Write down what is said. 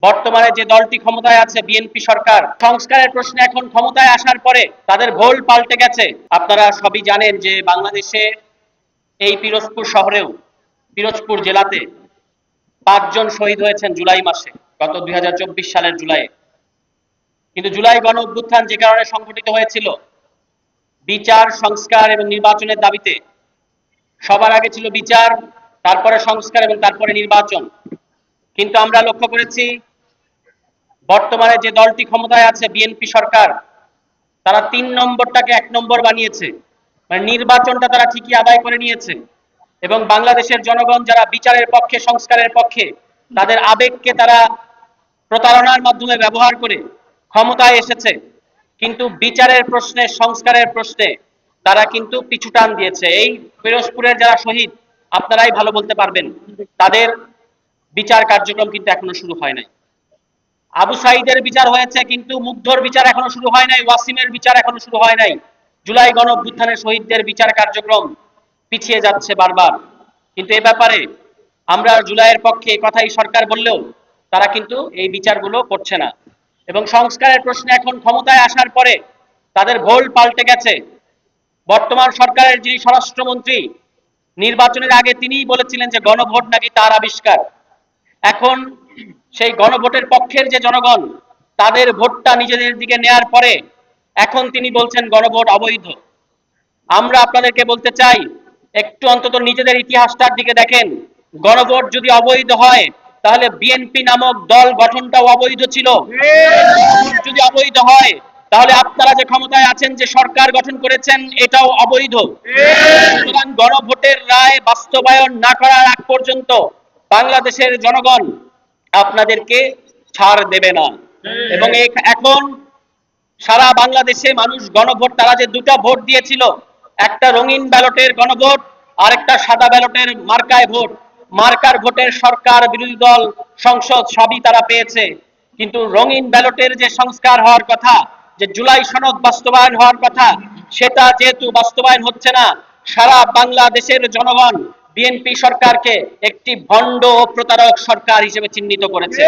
বর্তমানে যে দলটি ক্ষমতায় আছে বিএনপি সরকার, সংস্কারের প্রশ্নে এখন ক্ষমতায় আসার পরে তাদের ভোল পাল্টে গেছে। আপনারা সবই জানেন যে বাংলাদেশে এই পিরোজপুর শহরেও, পিরোজপুর জেলাতে 5 জন শহীদ হয়েছেন জুলাই মাসে, গত 2024 সালের জুলাইয়ে। কিন্তু জুলাই গণ অভ্যুত্থান যে কারণে সংঘটিত হয়েছিল বিচার, সংস্কার এবং নির্বাচনের দাবিতে। সবার আগে ছিল বিচার, তারপরে সংস্কার এবং তারপরে নির্বাচন। কিন্তু আমরা লক্ষ্য করেছি বর্তমানে যে দলটি ক্ষমতায় আছে বিএনপি সরকার, তারা 3 নম্বরটাকে 1 নম্বর বানিয়েছে। মানে নির্বাচনটা তারা ঠিকই আদায় করে নিয়েছে এবং বাংলাদেশের জনগণ যারা বিচারের পক্ষে, সংস্কারের পক্ষে, তাদের আবেগকে তারা প্রতারণার মাধ্যমে ব্যবহার করে ক্ষমতায় এসেছে। কিন্তু বিচারের প্রশ্নে, সংস্কারের প্রশ্নে তারা কিন্তু পিছু টান দিয়েছে। এই পিরোজপুরের যারা শহীদ, আপনারাই ভালো বলতে পারবেন, তাদের বিচার কার্যক্রম কিন্তু এখনো শুরু হয় নাই। আবু সাঈদের বিচার হয়েছে কিন্তু মুগ্ধর বিচার এখনো শুরু হয় নাই, ওয়াসিমের বিচার এখনো শুরু হয় নাই। জুলাই গণ অভ্যুত্থানের শহীদদের বিচার কার্যক্রম পিছিয়ে যাচ্ছে বারবার। কিন্তু এ ব্যাপারে আমরা জুলাইয়ের পক্ষে এই কথাই সরকার বললেও তারা কিন্তু এই বিচারগুলো করছে না। এবং সংস্কারের প্রশ্নে এখন ক্ষমতায় আসার পরে তাদের ভোল পাল্টে গেছে। বর্তমান সরকারের যিনি স্বরাষ্ট্রমন্ত্রী, নির্বাচনের আগে তিনিই বলেছিলেন যে গণভোট নাকি তার আবিষ্কার। এখন সেই গণভোটের পক্ষের যে জনগণ, তাদের ভোটটা নিজেদের দিকে নেয়ার পরে এখন তিনি বলছেন গণভোট অবৈধ। আমরা আপনাদেরকে বলতে চাই, একটু অন্তত নিজেদের ইতিহাসটার দিকে দেখেন। গণভোট যদি অবৈধ হয় তাহলে বিএনপি নামক দল গঠনটাও অবৈধ ছিল। গণভোট যদি অবৈধ হয় তাহলে আপনারা যে ক্ষমতায় আছেন, যে সরকার গঠন করেছেন, এটাও অবৈধ। সুতরাং গণভোটের রায় বাস্তবায়ন না করার আগ পর্যন্ত বাংলাদেশের জনগণ আপনাদেরকে ছাড় দেবে না। এবং এখন সারা বাংলাদেশে মানুষ গণভোট, তারা যে 2টা ভোট দিয়েছিল, একটা রঙিন ব্যালটের গণভোট আর একটা সাদা ব্যালটের মার্কায় ভোট। মার্কার ভোটের সরকার, বিরোধী দল, সংসদ সবই তারা পেয়েছে। কিন্তু রঙিন ব্যালটের যে সংস্কার হওয়ার কথা, যে জুলাই সনদ বাস্তবায়ন হওয়ার কথা, সেটা যেহেতু বাস্তবায়ন হচ্ছে না, সারা বাংলাদেশের জনগণ বিএনপি সরকারকে একটি ভণ্ড ও প্রতারক সরকার হিসেবে চিহ্নিত করেছে।